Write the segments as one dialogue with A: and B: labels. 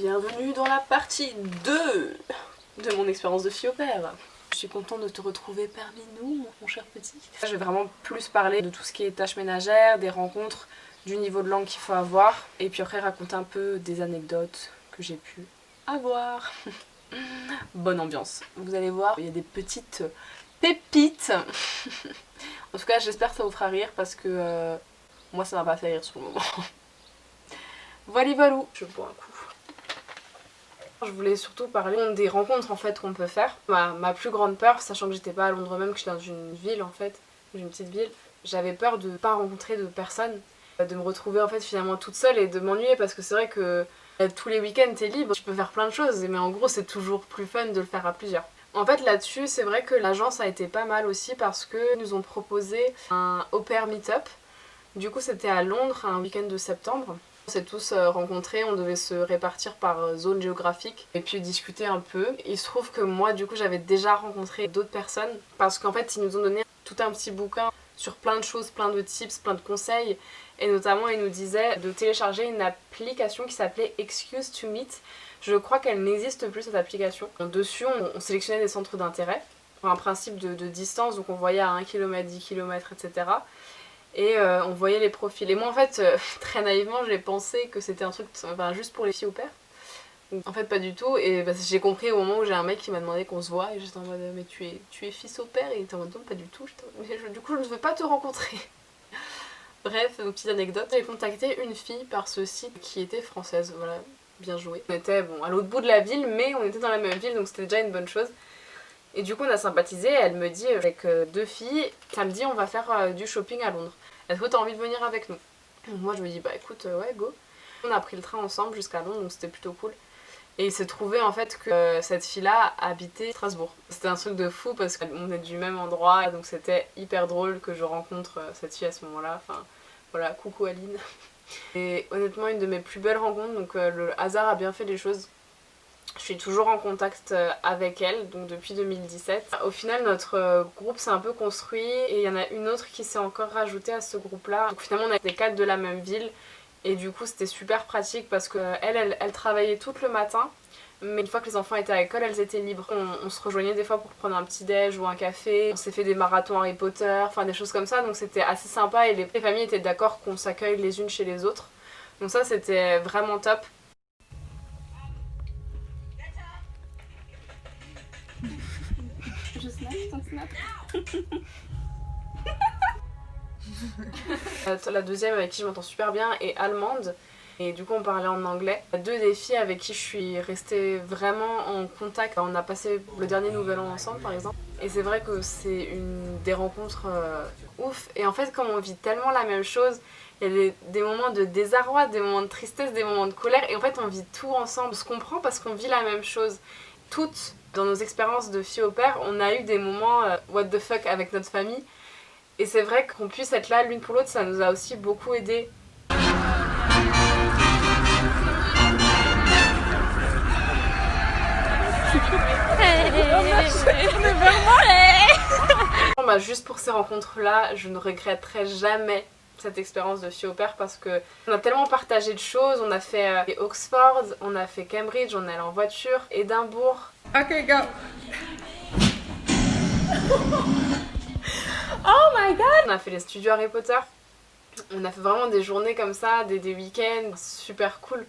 A: Bienvenue dans la partie 2 de mon expérience de fille au père. Je suis contente de te retrouver parmi nous, mon cher petit. Je vais vraiment plus parler de tout ce qui est tâches ménagères, des rencontres, du niveau de langue qu'il faut avoir, et puis après raconter un peu des anecdotes que j'ai pu avoir. Bonne ambiance. Vous allez voir, il y a des petites pépites. En tout cas, j'espère que ça vous fera rire parce que moi ça m'a pas fait rire sur le moment. Voilà, voilà. Je bois un coup. Je voulais surtout parler des rencontres en fait qu'on peut faire. Ma plus grande peur, sachant que j'étais pas à Londres même, que j'étais dans une ville en fait, une petite ville, j'avais peur de pas rencontrer de personnes, de me retrouver en fait finalement toute seule et de m'ennuyer parce que c'est vrai que tous les week-ends t'es libre, tu peux faire plein de choses, mais en gros c'est toujours plus fun de le faire à plusieurs. En fait là-dessus c'est vrai que l'agence a été pas mal aussi parce que nous ont proposé un au pair meet-up. Du coup c'était à Londres, un week-end de septembre. On s'est tous rencontrés, on devait se répartir par zone géographique et puis discuter un peu. Il se trouve que moi du coup j'avais déjà rencontré d'autres personnes parce qu'en fait ils nous ont donné tout un petit bouquin sur plein de choses, plein de tips, plein de conseils, et notamment ils nous disaient de télécharger une application qui s'appelait Excuse to Meet. Je crois qu'elle n'existe plus cette application. Dessus on sélectionnait des centres d'intérêt, un principe de distance, donc on voyait à 1 km, 10 km, etc. Et on voyait les profils. Et moi en fait, très naïvement, j'ai pensé que c'était un truc juste pour les filles au pair. En fait pas du tout, et j'ai compris au moment où j'ai un mec qui m'a demandé qu'on se voit, et j'étais en mode mais tu es fils au pair, et il était en mode non pas du tout, mais du coup je ne veux pas te rencontrer. Bref, une petite anecdote, j'ai contacté une fille par ce site qui était française, voilà, bien joué. On était bon, à l'autre bout de la ville, mais on était dans la même ville, donc c'était déjà une bonne chose. Et du coup on a sympathisé, elle me dit avec deux filles, samedi on va faire du shopping à Londres. Est-ce que t'as envie de venir avec nous? Moi je me dis bah écoute ouais go. On a pris le train ensemble jusqu'à Londres, donc c'était plutôt cool. Et il s'est trouvé en fait que cette fille-là habitait Strasbourg. C'était un truc de fou parce qu'on est du même endroit, donc c'était hyper drôle que je rencontre cette fille à ce moment-là. Enfin voilà, coucou Aline. Et honnêtement une de mes plus belles rencontres, donc le hasard a bien fait les choses. Je suis toujours en contact avec elle, donc depuis 2017. Au final, notre groupe s'est un peu construit et il y en a une autre qui s'est encore rajoutée à ce groupe-là. Donc finalement, on était 4 de la même ville et du coup, c'était super pratique parce qu'elle travaillait tout le matin. Mais une fois que les enfants étaient à l'école, elles étaient libres. On se rejoignait des fois pour prendre un petit déj ou un café. On s'est fait des marathons Harry Potter, enfin des choses comme ça. Donc c'était assez sympa et les familles étaient d'accord qu'on s'accueille les unes chez les autres. Donc ça, c'était vraiment top. Je snap, ton snap. La deuxième avec qui je m'entends super bien est allemande. Et du coup on parlait en anglais. Deux des filles avec qui je suis restée vraiment en contact. On a passé le dernier nouvel an ensemble par exemple. Et c'est vrai que c'est des rencontres ouf. Et en fait comme on vit tellement la même chose, il y a des moments de désarroi, des moments de tristesse, des moments de colère. Et en fait on vit tout ensemble. On se comprend parce qu'on vit la même chose. Toutes, dans nos expériences de filles au pair, on a eu des moments what the fuck avec notre famille. Et c'est vrai qu'on puisse être là l'une pour l'autre, ça nous a aussi beaucoup aidé. Juste pour ces rencontres-là, je ne regretterai jamais cette expérience de fille au pair parce que on a tellement partagé de choses. On a fait Oxford, on a fait Cambridge, on est allé en voiture, Édimbourg. Ok, go. Oh my god. On a fait les studios Harry Potter. On a fait vraiment des journées comme ça, des week-ends super cool.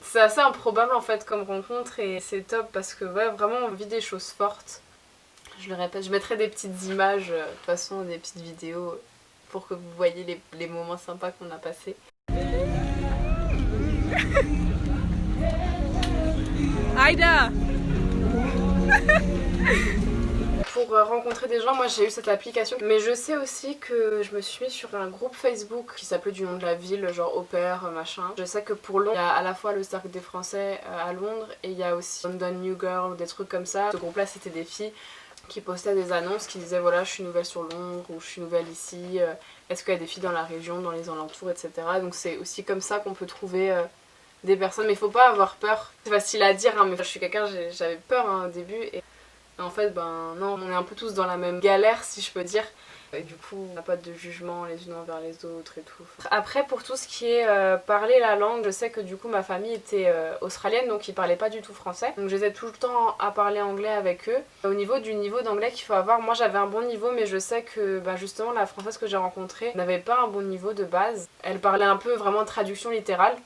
A: C'est assez improbable en fait comme rencontre et c'est top parce que ouais, vraiment on vit des choses fortes. Je le répète, je mettrai des petites images, de toute façon des petites vidéos pour que vous voyez les moments sympas qu'on a passés. Aïda. Pour rencontrer des gens, moi j'ai eu cette application, mais je sais aussi que je me suis mise sur un groupe Facebook qui s'appelait du nom de la ville, genre au pair, machin. Je sais que pour Londres, il y a à la fois le Cercle des Français à Londres et il y a aussi London New Girl, des trucs comme ça. Ce groupe-là, c'était des filles qui postaient des annonces qui disaient voilà je suis nouvelle sur Londres ou je suis nouvelle ici, est-ce qu'il y a des filles dans la région, dans les alentours, etc. Donc c'est aussi comme ça qu'on peut trouver des personnes, mais il faut pas avoir peur. C'est facile à dire hein, mais je suis quelqu'un, j'avais peur hein, au début et en fait ben non, on est un peu tous dans la même galère si je peux dire Et du coup, on n'a pas de jugement les unes envers les autres et tout. Après, pour tout ce qui est parler la langue, je sais que du coup ma famille était australienne, donc ils parlaient pas du tout français. Donc j'étais tout le temps à parler anglais avec eux. Au niveau du niveau d'anglais qu'il faut avoir, moi j'avais un bon niveau, mais je sais que justement la française que j'ai rencontrée n'avait pas un bon niveau de base. Elle parlait un peu vraiment traduction littérale.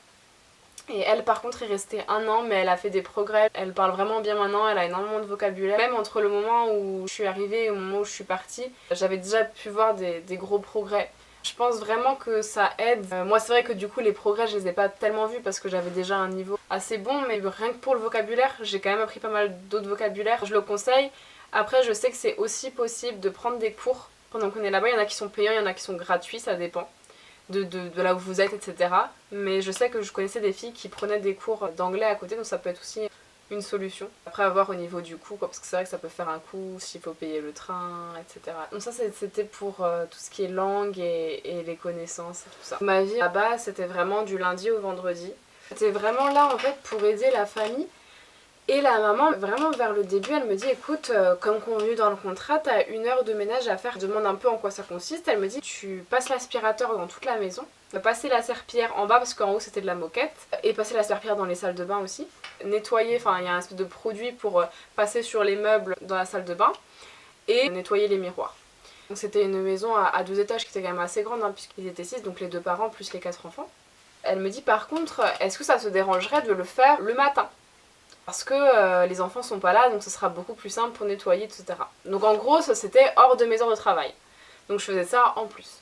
A: Et elle par contre est restée 1 an, mais elle a fait des progrès, elle parle vraiment bien maintenant, elle a énormément de vocabulaire. Même entre le moment où je suis arrivée et le moment où je suis partie, j'avais déjà pu voir des gros progrès. Je pense vraiment que ça aide. Moi c'est vrai que du coup les progrès je les ai pas tellement vus parce que j'avais déjà un niveau assez bon, mais rien que pour le vocabulaire, j'ai quand même appris pas mal d'autres vocabulaires. Je le conseille. Après je sais que c'est aussi possible de prendre des cours. Pendant qu'on est là-bas, il y en a qui sont payants, il y en a qui sont gratuits, ça dépend. De là où vous êtes, etc. Mais je sais que je connaissais des filles qui prenaient des cours d'anglais à côté, donc ça peut être aussi une solution. Après, à voir au niveau du coût, parce que c'est vrai que ça peut faire un coût, s'il faut payer le train, etc. Donc ça, c'était pour tout ce qui est langue et les connaissances et tout ça. Ma vie là-bas, c'était vraiment du lundi au vendredi. C'était vraiment là, en fait, pour aider la famille. Et la maman, vraiment vers le début, elle me dit écoute, comme convenu dans le contrat, t'as 1 heure de ménage à faire. Je demande un peu en quoi ça consiste. Elle me dit tu passes l'aspirateur dans toute la maison, passer la serpillière en bas parce qu'en haut c'était de la moquette, et passer la serpillière dans les salles de bain aussi. Nettoyer, enfin il y a un espèce de produit pour passer sur les meubles dans la salle de bain, et nettoyer les miroirs. Donc c'était une maison à 2 étages qui était quand même assez grande, hein, puisqu'ils étaient 6, donc les 2 parents plus les 4 enfants. Elle me dit par contre, est-ce que ça se dérangerait de le faire le matin ? Parce que les enfants sont pas là, donc ce sera beaucoup plus simple pour nettoyer, etc. Donc en gros, ça c'était hors de mes heures de travail. Donc je faisais ça en plus.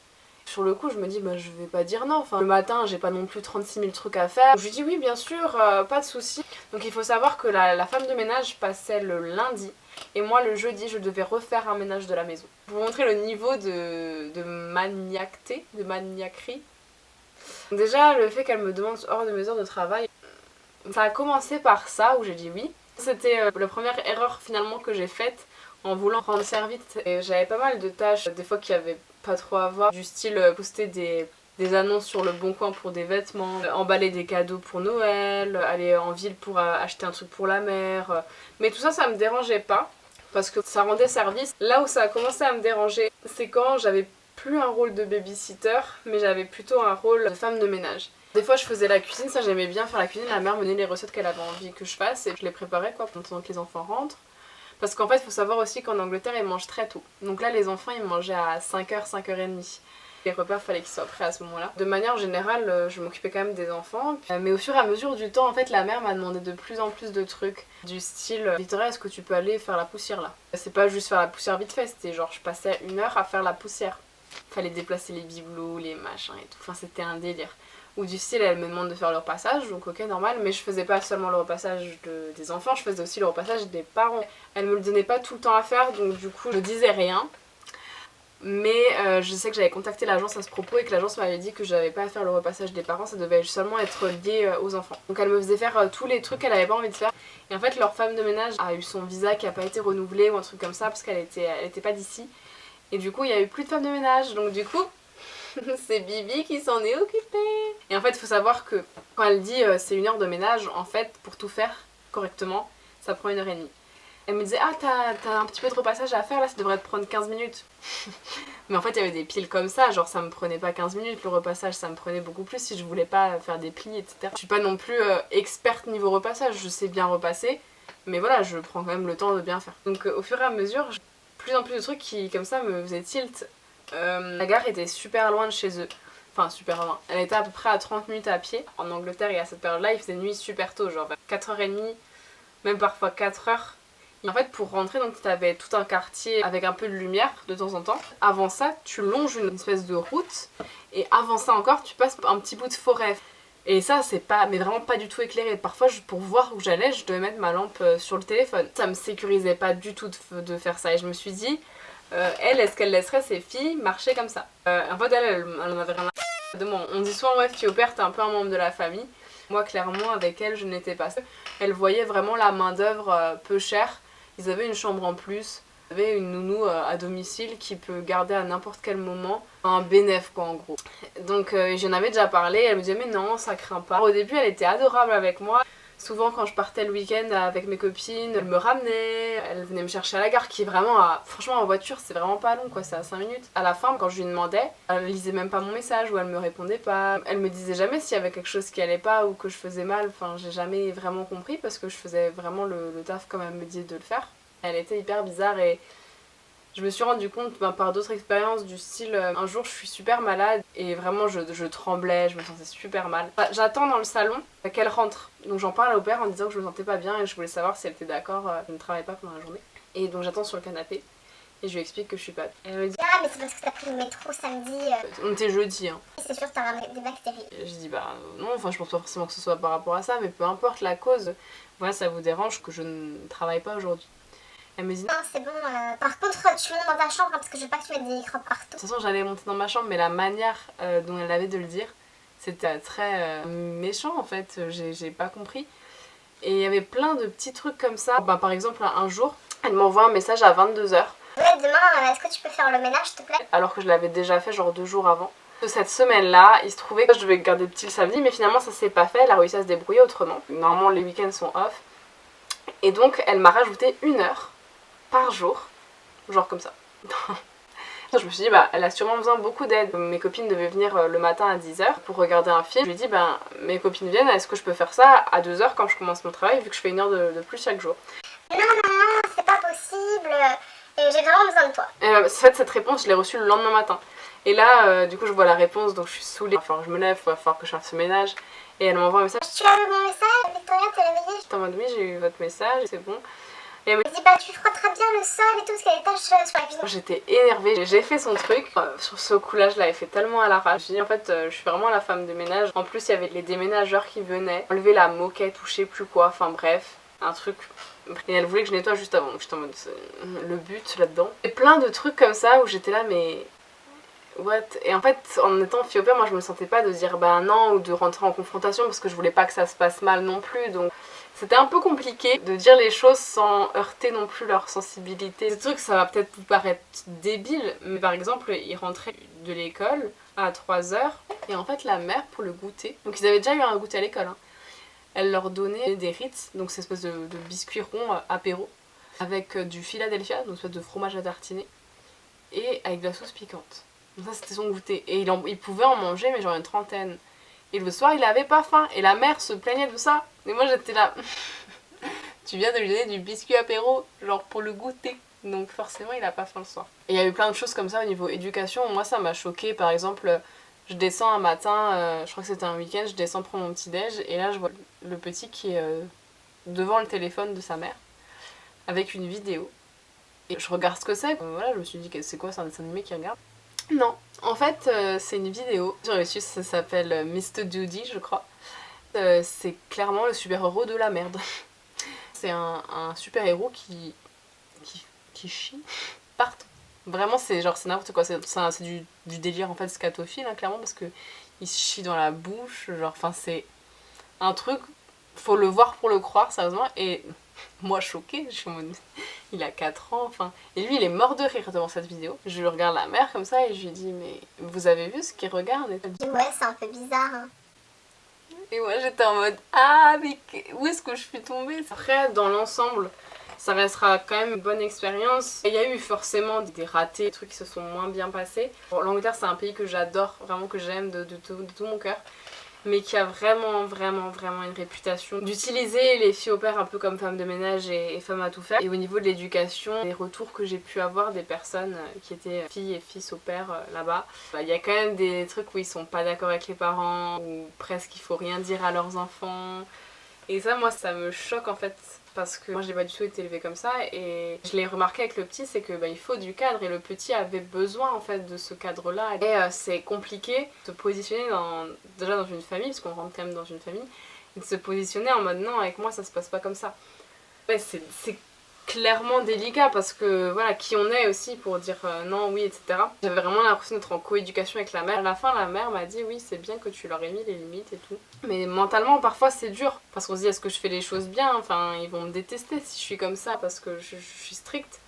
A: Sur le coup, je me dis, je vais pas dire non. Enfin, le matin, j'ai pas non plus 36 000 trucs à faire. Je lui dis oui, bien sûr, pas de souci. Donc il faut savoir que la femme de ménage passait le lundi. Et moi, le jeudi, je devais refaire un ménage de la maison. Pour vous montrer le niveau de maniaqueté, de maniaquerie. Déjà, le fait qu'elle me demande hors de mes heures de travail, ça a commencé par ça, où j'ai dit oui. C'était la première erreur finalement que j'ai faite en voulant rendre service. Et j'avais pas mal de tâches, des fois qu'il y avait pas trop à voir, du style poster des annonces sur le Bon Coin pour des vêtements, emballer des cadeaux pour Noël, aller en ville pour acheter un truc pour la mère. Mais tout ça, ça me dérangeait pas, parce que ça rendait service. Là où ça a commencé à me déranger, c'est quand j'avais plus un rôle de babysitter, mais j'avais plutôt un rôle de femme de ménage. Des fois je faisais la cuisine, ça j'aimais bien faire la cuisine, la mère me donnait les recettes qu'elle avait envie que je fasse et je les préparais quoi pendant que les enfants rentrent. Parce qu'en fait il faut savoir aussi qu'en Angleterre ils mangent très tôt. Donc là les enfants ils mangeaient à 5h, 5h30. Les repas fallait qu'ils soient prêts à ce moment-là. De manière générale je m'occupais quand même des enfants. Mais au fur et à mesure du temps en fait la mère m'a demandé de plus en plus de trucs. Du style Victoria est-ce que tu peux aller faire la poussière là? C'est pas juste faire la poussière vite fait, c'était genre je passais 1 heure à faire la poussière. Fallait déplacer les bibelots, les machins et tout, enfin c'était un délire. Ou du style elle me demande de faire le repassage, donc ok normal, mais je faisais pas seulement le repassage des enfants, je faisais aussi le repassage des parents. Elle me le donnait pas tout le temps à faire, donc du coup je disais rien. Mais je sais que j'avais contacté l'agence à ce propos et que l'agence m'avait dit que j'avais pas à faire le repassage des parents, ça devait seulement être lié aux enfants. Donc elle me faisait faire tous les trucs qu'elle avait pas envie de faire. Et en fait leur femme de ménage a eu son visa qui a pas été renouvelé ou un truc comme ça parce qu'elle était pas d'ici. Et du coup il y a eu plus de femme de ménage, donc du coup c'est Bibi qui s'en est occupée. Et en fait, il faut savoir que quand elle dit c'est 1 heure de ménage, en fait, pour tout faire correctement, ça prend 1h30. Elle me disait, ah, t'as un petit peu de repassage à faire là, ça devrait te prendre 15 minutes. Mais en fait, il y avait des piles comme ça, genre ça me prenait pas 15 minutes, le repassage ça me prenait beaucoup plus si je voulais pas faire des plis, etc. Je suis pas non plus experte niveau repassage, je sais bien repasser, mais voilà, je prends quand même le temps de bien faire. Donc au fur et à mesure, plus en plus de trucs qui, comme ça, me faisaient tilt. La gare était super loin de chez eux. Enfin, super loin. Elle était à peu près à 30 minutes à pied. En Angleterre, et à cette période-là, il faisait nuit super tôt, genre vers 4h30, même parfois 4h. Et en fait, pour rentrer, donc t'avais tout un quartier avec un peu de lumière de temps en temps. Avant ça, tu longes une espèce de route. Et avant ça encore, tu passes un petit bout de forêt. Et ça, c'est pas, mais vraiment pas du tout éclairé. Parfois, pour voir où j'allais, je devais mettre ma lampe sur le téléphone. Ça me sécurisait pas du tout de faire ça. Et je me suis dit... elle, est-ce qu'elle laisserait ses filles marcher comme ça? En fait, elle en avait rien à de moi. On dit souvent, ouais, fille au père, t'es un peu un membre de la famille. Moi, clairement, avec elle, je n'étais pas. Elle voyait vraiment la main-d'œuvre peu chère. Ils avaient une chambre en plus. Ils avaient une nounou à domicile qui peut garder à n'importe quel moment. Un bénéf, quoi, en gros. Donc, j'en avais déjà parlé. Elle me disait, mais non, ça craint pas. Au début, elle était adorable avec moi. Souvent quand je partais le week-end avec mes copines, elles me ramenaient, elles venaient me chercher à la gare qui est vraiment franchement en voiture c'est vraiment pas long quoi, c'est à 5 minutes. À la fin quand je lui demandais, elle lisait même pas mon message ou elle me répondait pas. Elle me disait jamais s'il y avait quelque chose qui allait pas ou que je faisais mal, enfin j'ai jamais vraiment compris parce que je faisais vraiment le taf comme elle me disait de le faire. Elle était hyper bizarre et je me suis rendu compte par d'autres expériences du style un jour je suis super malade et vraiment je tremblais, je me sentais super mal. J'attends dans le salon qu'elle rentre, donc j'en parle au père en disant que je me sentais pas bien et je voulais savoir si elle était d'accord, je ne travaille pas pendant la journée. Et donc j'attends sur le canapé et je lui explique que je suis pas. Elle me dit
B: ah mais c'est parce que t'as pris le métro samedi.
A: On était jeudi hein.
B: C'est sûr que t'as des bactéries.
A: Je dis bah non, enfin je pense pas forcément que ce soit par rapport à ça mais peu importe la cause, voilà ça vous dérange que je ne travaille pas aujourd'hui. Elle me dit
B: non c'est bon, par contre tu montes dans ta chambre hein, parce que je veux pas que tu mettes des microbes partout.
A: De toute façon j'allais monter dans ma chambre mais la manière dont elle avait de le dire c'était très méchant en fait, j'ai pas compris. Et il y avait plein de petits trucs comme ça. Bah, par exemple un jour elle m'envoie un message à 22h.
B: Ouais demain est-ce que tu peux faire le ménage s'il te plaît?
A: Alors que je l'avais déjà fait genre 2 jours avant. De cette semaine là il se trouvait que je devais garder petit le samedi mais finalement ça s'est pas fait, elle a réussi à se débrouiller autrement. Normalement les week-ends sont off. Et donc elle m'a rajouté 1 heure par jour, genre comme ça. Je me suis dit bah elle a sûrement besoin beaucoup d'aide. Mes copines devaient venir le matin à 10h pour regarder un film. Je lui ai dit bah mes copines viennent, est-ce que je peux faire ça à 2h quand je commence mon travail vu que je fais 1 heure de plus chaque jour.
B: Non c'est pas possible et j'ai vraiment besoin de toi.
A: En fait cette réponse je l'ai reçue le lendemain matin. Et là du coup je vois la réponse donc je suis saoulée. Il va falloir que je me lève, il va falloir que je fasse ce ménage. Et elle m'envoie un message.
B: Tu as eu mon message Victoria, t'es réveillée?
A: J'étais en mode oui j'ai eu votre message, c'est bon. Et elle me
B: dit bah tu frotteras bien le sol et tout parce qu'il y a des taches sur la cuisine.
A: J'étais énervée, j'ai fait son truc. Sur ce coup là je l'avais fait tellement à l'arrache. J'ai dit en fait je suis vraiment la femme de ménage. En plus il y avait les déménageurs qui venaient enlever la moquette ou je sais plus quoi, enfin bref, un truc. Et elle voulait que je nettoie juste avant, donc j'étais en mode le but là-dedans. Et plein de trucs comme ça où j'étais là mais... what? Et en fait en étant fille au père moi je me sentais pas de dire bah non ou de rentrer en confrontation parce que je voulais pas que ça se passe mal non plus donc c'était un peu compliqué de dire les choses sans heurter non plus leur sensibilité. Ce truc ça va peut-être vous paraître débile mais par exemple ils rentraient de l'école à 3h et en fait la mère pour le goûter, donc ils avaient déjà eu un goûter à l'école hein, elle leur donnait des Ritz, donc cette espèce de biscuits ronds apéro avec du Philadelphia, donc une espèce de fromage à tartiner et avec de la sauce piquante. Donc ça c'était son goûter et il pouvait en manger mais genre une trentaine. Et le soir il avait pas faim et la mère se plaignait de ça. Et moi j'étais là, tu viens de lui donner du biscuit apéro genre pour le goûter. Donc forcément il a pas faim le soir. Et il y a eu plein de choses comme ça au niveau éducation. Moi ça m'a choquée, par exemple je descends un matin, je crois que c'était un week-end, je descends prendre mon petit déj et là je vois le petit qui est devant le téléphone de sa mère avec une vidéo. Et je regarde ce que c'est, voilà je me suis dit c'est quoi, c'est un dessin animé qu'il regarde. Non, en fait c'est une vidéo sur YouTube, ça s'appelle Mr. Doody je crois. C'est clairement le super-héros de la merde. C'est un super-héros qui chie partout. Vraiment c'est genre c'est n'importe quoi, c'est du délire en fait scatophile hein, clairement parce que il se chie dans la bouche, genre enfin c'est un truc, faut le voir pour le croire sérieusement et... moi choquée, je suis en mode... il a 4 ans, enfin... Et lui il est mort de rire devant cette vidéo. Je lui regarde la mère comme ça et je lui dis mais vous avez vu ce qu'il regarde? Et elle dit
B: ouais c'est un peu bizarre hein.
A: Et moi j'étais en mode ah mais où est-ce que je suis tombée? Après dans l'ensemble ça restera quand même une bonne expérience. Il y a eu forcément des ratés, des trucs qui se sont moins bien passés. Bon, l'Angleterre c'est un pays que j'adore, vraiment que j'aime de tout mon cœur. Mais qui a vraiment une réputation d'utiliser les filles au père un peu comme femmes de ménage et femmes à tout faire. Et au niveau de l'éducation, les retours que j'ai pu avoir des personnes qui étaient filles et fils au père là-bas, il y a quand même des trucs où ils sont pas d'accord avec les parents, ou presque il faut rien dire à leurs enfants. Et ça, moi, ça me choque en fait, parce que moi, j'ai pas du tout été élevée comme ça, et je l'ai remarqué avec le petit, c'est que il faut du cadre, et le petit avait besoin en fait de ce cadre-là. Et c'est compliqué de se positionner déjà dans une famille, parce qu'on rentre quand même dans une famille, et de se positionner en mode non, avec moi, ça se passe pas comme ça. Ouais, c'est clairement délicat parce que voilà qui on est aussi pour dire non, oui, etc. J'avais vraiment l'impression d'être en coéducation avec la mère. À la fin la mère m'a dit oui c'est bien que tu leur aies mis les limites et tout. Mais mentalement parfois c'est dur parce qu'on se dit est-ce que je fais les choses bien, enfin ils vont me détester si je suis comme ça parce que je suis stricte.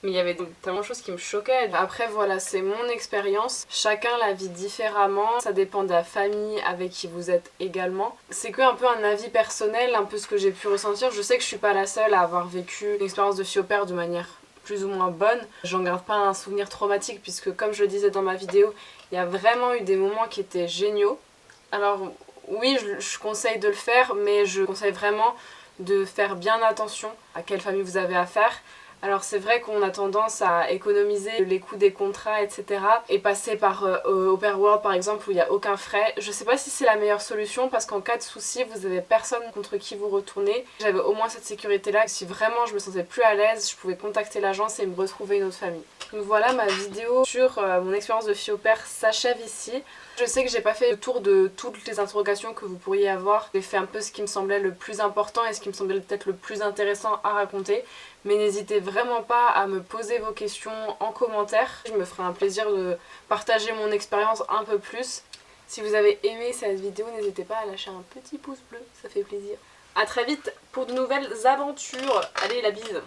A: mais il y avait tellement de choses qui me choquaient. Après voilà, c'est mon expérience, chacun la vit différemment, ça dépend de la famille avec qui vous êtes également. C'est que un peu un avis personnel, un peu ce que j'ai pu ressentir. Je sais que je suis pas la seule à avoir vécu une expérience de fille au père de manière plus ou moins bonne. J'en garde pas un souvenir traumatique puisque comme je le disais dans ma vidéo, il y a vraiment eu des moments qui étaient géniaux. Alors oui, je conseille de le faire, mais je conseille vraiment de faire bien attention à quelle famille vous avez affaire. Alors c'est vrai qu'on a tendance à économiser les coûts des contrats, etc. et passer par Au Pair World par exemple où il n'y a aucun frais. Je sais pas si c'est la meilleure solution parce qu'en cas de souci vous avez personne contre qui vous retourner. J'avais au moins cette sécurité là, si vraiment je me sentais plus à l'aise, je pouvais contacter l'agence et me retrouver une autre famille. Donc voilà, ma vidéo sur mon expérience de fille au pair s'achève ici. Je sais que j'ai pas fait le tour de toutes les interrogations que vous pourriez avoir. J'ai fait un peu ce qui me semblait le plus important et ce qui me semblait peut-être le plus intéressant à raconter. Mais n'hésitez vraiment pas à me poser vos questions en commentaire. Je me ferai un plaisir de partager mon expérience un peu plus. Si vous avez aimé cette vidéo, n'hésitez pas à lâcher un petit pouce bleu, ça fait plaisir. A très vite pour de nouvelles aventures. Allez, la bise!